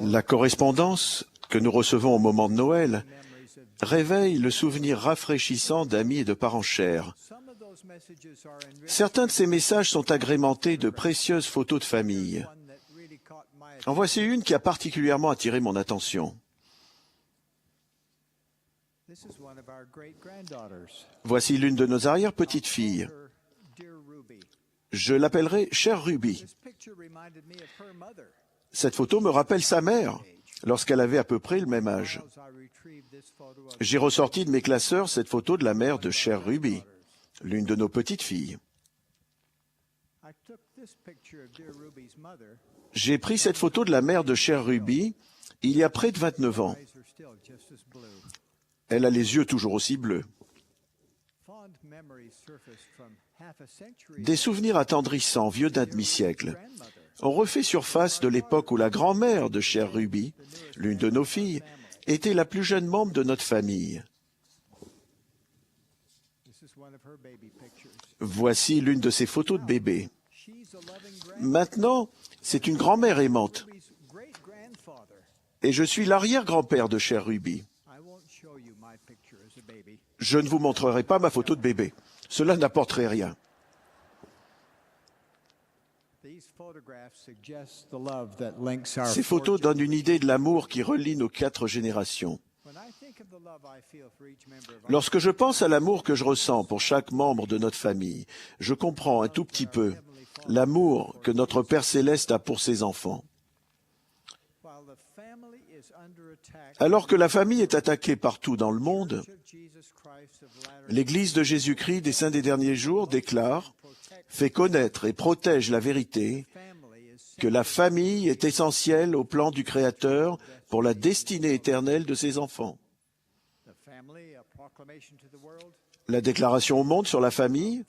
La correspondance que nous recevons au moment de Noël réveille le souvenir rafraîchissant d'amis et de parents chers. Certains de ces messages sont agrémentés de précieuses photos de famille. En voici une qui a particulièrement attiré mon attention. Voici l'une de nos arrière-petites-filles. Je l'appellerai Chère Ruby. Cette photo me rappelle sa mère, lorsqu'elle avait à peu près le même âge. J'ai ressorti de mes classeurs cette photo de la mère de Chère Ruby, l'une de nos petites filles. J'ai pris cette photo de la mère de Chère Ruby il y a près de 29 ans. Elle a les yeux toujours aussi bleus. Des souvenirs attendrissants, vieux d'un demi-siècle, ont refait surface de l'époque où la grand-mère de Chère Ruby, l'une de nos filles, était la plus jeune membre de notre famille. Voici l'une de ses photos de bébé. Maintenant, c'est une grand-mère aimante. Et je suis l'arrière-grand-père de Chère Ruby. Je ne vous montrerai pas ma photo de bébé. Cela n'apporterait rien. Ces photos donnent une idée de l'amour qui relie nos 4 générations. Lorsque je pense à l'amour que je ressens pour chaque membre de notre famille, je comprends un tout petit peu l'amour que notre Père Céleste a pour ses enfants. Alors que la famille est attaquée partout dans le monde, l'Église de Jésus-Christ des Saints des Derniers Jours déclare, fait connaître et protège la vérité, que la famille est essentielle au plan du Créateur pour la destinée éternelle de ses enfants. La déclaration au monde sur la famille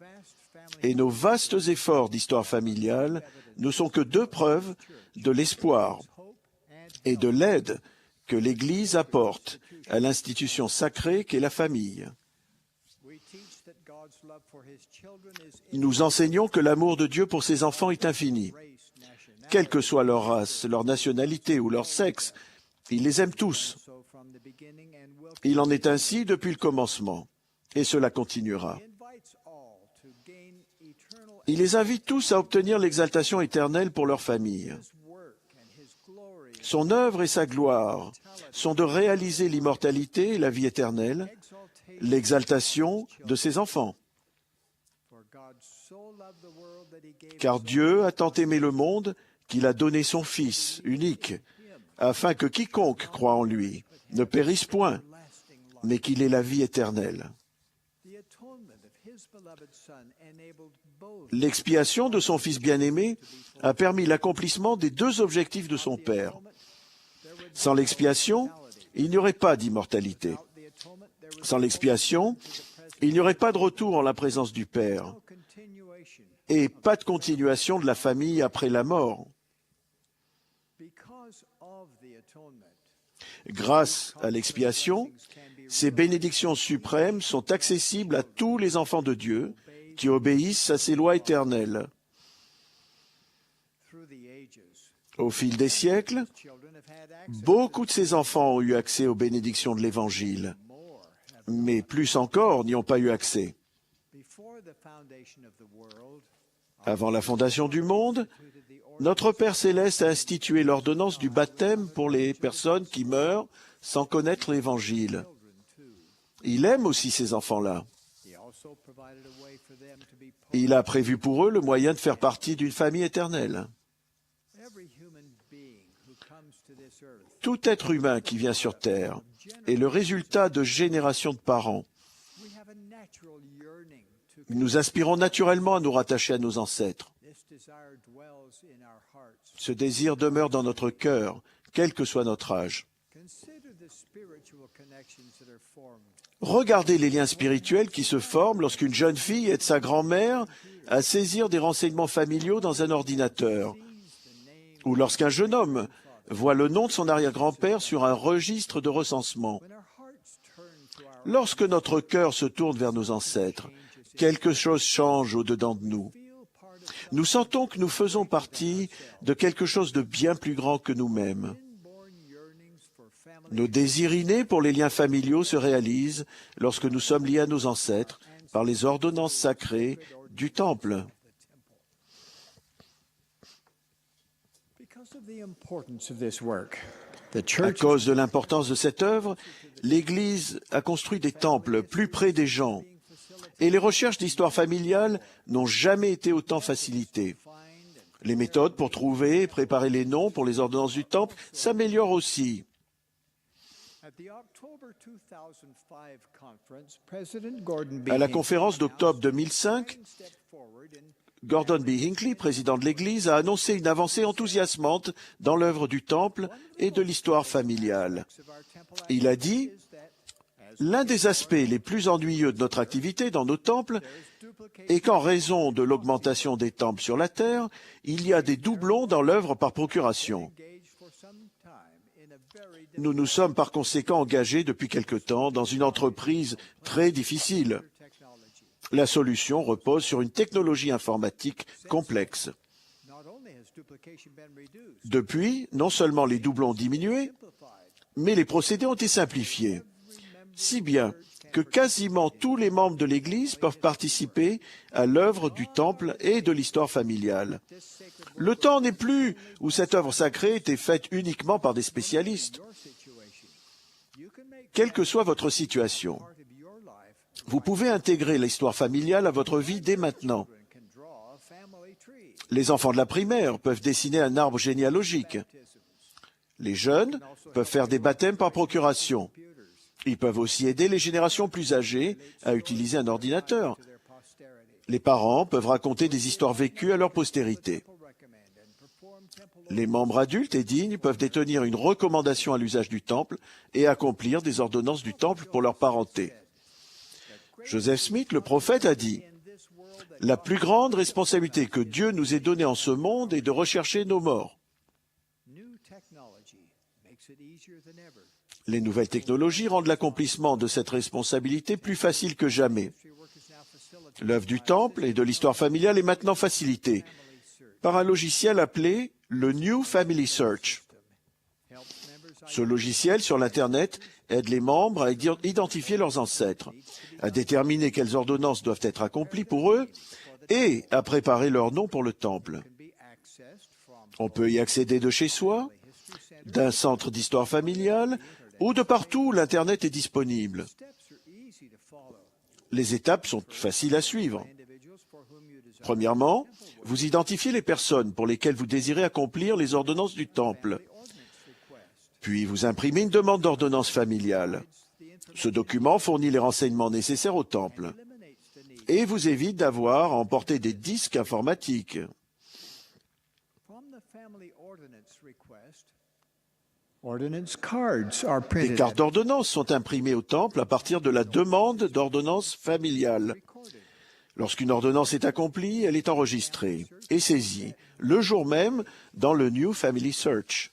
et nos vastes efforts d'histoire familiale ne sont que 2 preuves de l'espoir et de l'aide que l'Église apporte à l'institution sacrée qu'est la famille. Nous enseignons que l'amour de Dieu pour ses enfants est infini. Quelle que soit leur race, leur nationalité ou leur sexe, il les aime tous. Il en est ainsi depuis le commencement, et cela continuera. Il les invite tous à obtenir l'exaltation éternelle pour leur famille. Son œuvre et sa gloire sont de réaliser l'immortalité et la vie éternelle, l'exaltation de ses enfants. Car Dieu a tant aimé le monde qu'il a donné son Fils unique, afin que quiconque croit en lui ne périsse point, mais qu'il ait la vie éternelle. L'expiation de son Fils bien-aimé a permis l'accomplissement des 2 objectifs de son Père. Sans l'expiation, il n'y aurait pas d'immortalité. Sans l'expiation, il n'y aurait pas de retour en la présence du Père et pas de continuation de la famille après la mort. Grâce à l'expiation, ces bénédictions suprêmes sont accessibles à tous les enfants de Dieu qui obéissent à ses lois éternelles. Au fil des siècles, beaucoup de ces enfants ont eu accès aux bénédictions de l'Évangile, mais plus encore n'y ont pas eu accès. Avant la fondation du monde, notre Père Céleste a institué l'ordonnance du baptême pour les personnes qui meurent sans connaître l'Évangile. Il aime aussi ces enfants-là. Il a prévu pour eux le moyen de faire partie d'une famille éternelle. Tout être humain qui vient sur Terre est le résultat de générations de parents. Nous aspirons naturellement à nous rattacher à nos ancêtres. Ce désir demeure dans notre cœur, quel que soit notre âge. Regardez les liens spirituels qui se forment lorsqu'une jeune fille aide sa grand-mère à saisir des renseignements familiaux dans un ordinateur, ou lorsqu'un jeune homme voit le nom de son arrière-grand-père sur un registre de recensement. Lorsque notre cœur se tourne vers nos ancêtres, quelque chose change au-dedans de nous. Nous sentons que nous faisons partie de quelque chose de bien plus grand que nous-mêmes. Nos désirs innés pour les liens familiaux se réalisent lorsque nous sommes liés à nos ancêtres par les ordonnances sacrées du Temple. À cause de l'importance de cette œuvre, l'Église a construit des temples plus près des gens, et les recherches d'histoire familiale n'ont jamais été autant facilitées. Les méthodes pour trouver et préparer les noms pour les ordonnances du Temple s'améliorent aussi. À la conférence d'octobre 2005, Gordon B. Hinckley, président de l'Église, a annoncé une avancée enthousiasmante dans l'œuvre du Temple et de l'histoire familiale. Il a dit « L'un des aspects les plus ennuyeux de notre activité dans nos temples est qu'en raison de l'augmentation des temples sur la terre, il y a des doublons dans l'œuvre par procuration. Nous nous sommes par conséquent engagés depuis quelque temps dans une entreprise très difficile. La solution repose sur une technologie informatique complexe. Depuis, non seulement les doublons ont diminué, mais les procédés ont été simplifiés, si bien que quasiment tous les membres de l'Église peuvent participer à l'œuvre du Temple et de l'histoire familiale. Le temps n'est plus où cette œuvre sacrée était faite uniquement par des spécialistes. Quelle que soit votre situation, vous pouvez intégrer l'histoire familiale à votre vie dès maintenant. Les enfants de la primaire peuvent dessiner un arbre généalogique. Les jeunes peuvent faire des baptêmes par procuration. Ils peuvent aussi aider les générations plus âgées à utiliser un ordinateur. Les parents peuvent raconter des histoires vécues à leur postérité. Les membres adultes et dignes peuvent détenir une recommandation à l'usage du Temple et accomplir des ordonnances du Temple pour leur parenté. Joseph Smith, le prophète, a dit « La plus grande responsabilité que Dieu nous ait donnée en ce monde est de rechercher nos morts. » Les nouvelles technologies rendent l'accomplissement de cette responsabilité plus facile que jamais. L'œuvre du Temple et de l'histoire familiale est maintenant facilitée par un logiciel appelé le New Family Search. Ce logiciel sur l'Internet aide les membres à identifier leurs ancêtres, à déterminer quelles ordonnances doivent être accomplies pour eux et à préparer leur nom pour le Temple. On peut y accéder de chez soi, d'un centre d'histoire familiale ou de partout où l'Internet est disponible. Les étapes sont faciles à suivre. Premièrement, vous identifiez les personnes pour lesquelles vous désirez accomplir les ordonnances du Temple. Puis vous imprimez une demande d'ordonnance familiale. Ce document fournit les renseignements nécessaires au Temple et vous évite d'avoir à emporter des disques informatiques. Des cartes d'ordonnance sont imprimées au Temple à partir de la demande d'ordonnance familiale. Lorsqu'une ordonnance est accomplie, elle est enregistrée et saisie le jour même dans le New Family Search.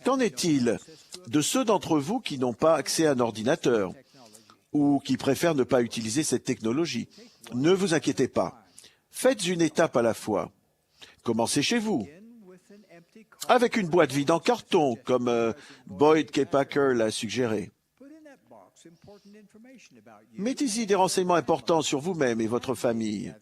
Qu'en est-il de ceux d'entre vous qui n'ont pas accès à un ordinateur ou qui préfèrent ne pas utiliser cette technologie? Ne vous inquiétez pas. Faites une étape à la fois. Commencez chez vous, avec une boîte vide en carton, comme Boyd K. Packer l'a suggéré. Mettez-y des renseignements importants sur vous-même et votre famille.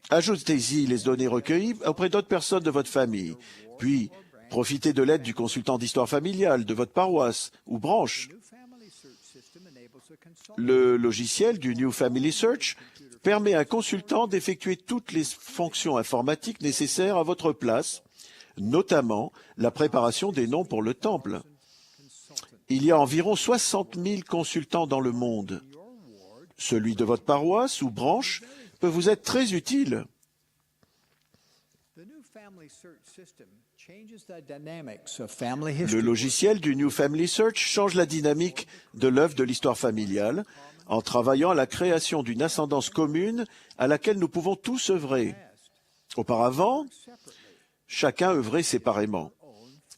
Ajoutez-y les données recueillies auprès d'autres personnes de votre famille. Puis, profitez de l'aide du consultant d'histoire familiale de votre paroisse ou branche. Le logiciel du New Family Search permet à un consultant d'effectuer toutes les fonctions informatiques nécessaires à votre place, notamment la préparation des noms pour le Temple. Il y a environ 60 000 consultants dans le monde. Celui de votre paroisse ou branche peut vous être très utile. Le logiciel du New Family Search change la dynamique de l'œuvre de l'histoire familiale en travaillant à la création d'une ascendance commune à laquelle nous pouvons tous œuvrer. Auparavant, chacun œuvrait séparément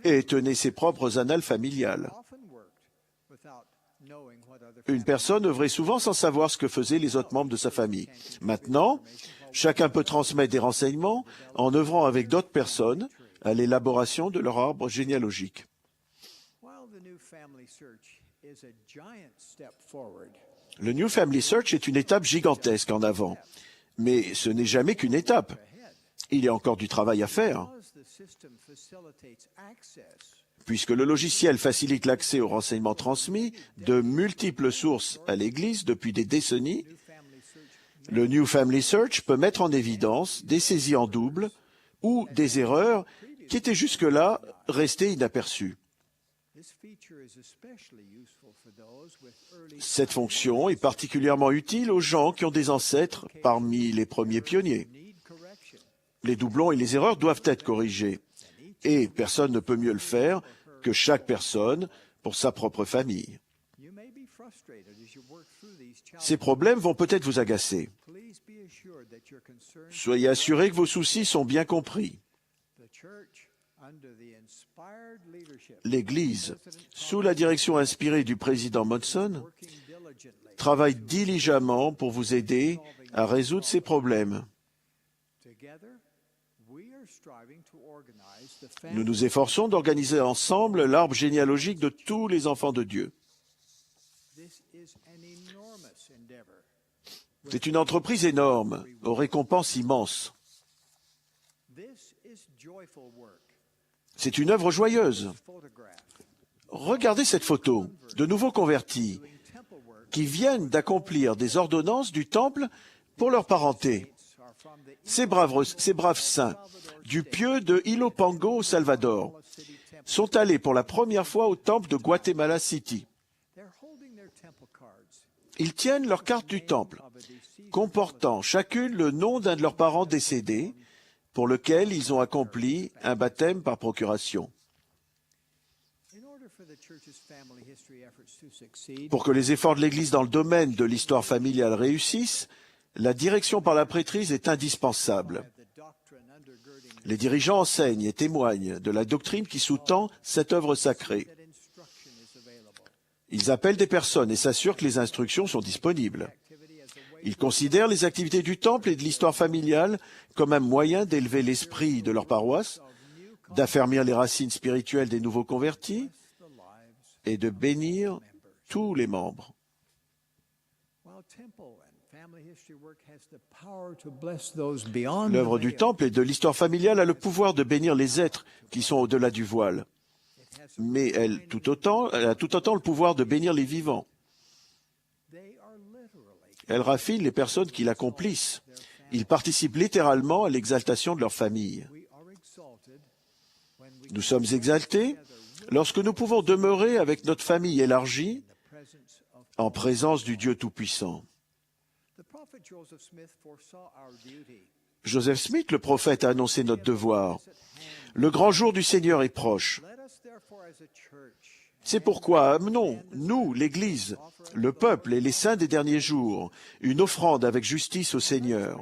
et tenait ses propres annales familiales. une personne œuvrait souvent sans savoir ce que faisaient les autres membres de sa famille. Maintenant, chacun peut transmettre des renseignements en œuvrant avec d'autres personnes à l'élaboration de leur arbre généalogique. Le New Family Search est une étape gigantesque en avant, mais ce n'est jamais qu'une étape. Il y a encore du travail à faire. Puisque le logiciel facilite l'accès aux renseignements transmis de multiples sources à l'Église depuis des décennies, le New Family Search peut mettre en évidence des saisies en double ou des erreurs qui étaient jusque-là restées inaperçues. Cette fonction est particulièrement utile aux gens qui ont des ancêtres parmi les premiers pionniers. Les doublons et les erreurs doivent être corrigés, et personne ne peut mieux le faire que chaque personne pour sa propre famille. Ces problèmes vont peut-être vous agacer. Soyez assurés que vos soucis sont bien compris. L'Église, sous la direction inspirée du président Monson, travaille diligemment pour vous aider à résoudre ces problèmes. Nous nous efforçons d'organiser ensemble l'arbre généalogique de tous les enfants de Dieu. C'est une entreprise énorme, aux récompenses immenses. C'est une œuvre joyeuse. Regardez cette photo de nouveaux convertis qui viennent d'accomplir des ordonnances du temple pour leur parenté. Ces braves saints du pieu de Ilopango au Salvador sont allés pour la première fois au temple de Guatemala City. Ils tiennent leur carte du temple, comportant chacune le nom d'un de leurs parents décédés, pour lequel ils ont accompli un baptême par procuration. Pour que les efforts de l'Église dans le domaine de l'histoire familiale réussissent, la direction par la prêtrise est indispensable. Les dirigeants enseignent et témoignent de la doctrine qui sous-tend cette œuvre sacrée. Ils appellent des personnes et s'assurent que les instructions sont disponibles. Ils considèrent les activités du temple et de l'histoire familiale comme un moyen d'élever l'esprit de leur paroisse, d'affermir les racines spirituelles des nouveaux convertis et de bénir tous les membres. L'œuvre du temple et de l'histoire familiale a le pouvoir de bénir les êtres qui sont au-delà du voile, mais elle a tout autant le pouvoir de bénir les vivants. Elle raffine les personnes qui l'accomplissent. Ils participent littéralement à l'exaltation de leur famille. Nous sommes exaltés lorsque nous pouvons demeurer avec notre famille élargie en présence du Dieu Tout-Puissant. Joseph Smith, le prophète, a annoncé notre devoir. Le grand jour du Seigneur est proche. C'est pourquoi amenons, nous, l'Église, le peuple et les saints des derniers jours, une offrande avec justice au Seigneur,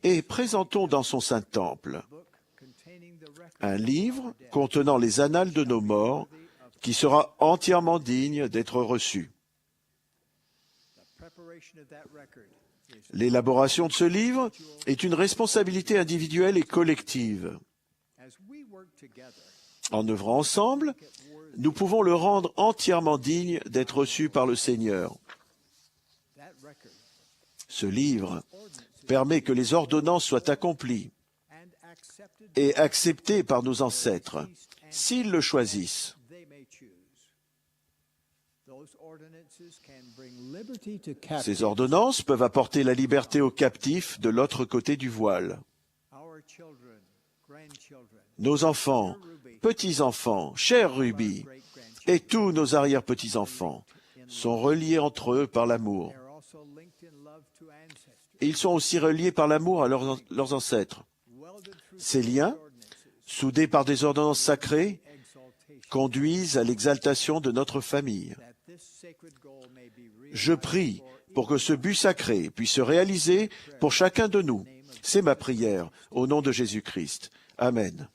et présentons dans son saint temple un livre contenant les annales de nos morts qui sera entièrement digne d'être reçu. L'élaboration de ce livre est une responsabilité individuelle et collective. En œuvrant ensemble, nous pouvons le rendre entièrement digne d'être reçu par le Seigneur. Ce livre permet que les ordonnances soient accomplies et acceptées par nos ancêtres, s'ils le choisissent. Ces ordonnances peuvent apporter la liberté aux captifs de l'autre côté du voile. Nos enfants, petits-enfants, chers Ruby, et tous nos arrière-petits-enfants sont reliés entre eux par l'amour. Et ils sont aussi reliés par l'amour à leurs ancêtres. Ces liens, soudés par des ordonnances sacrées, conduisent à l'exaltation de notre famille. Je prie pour que ce but sacré puisse se réaliser pour chacun de nous. C'est ma prière, au nom de Jésus-Christ. Amen.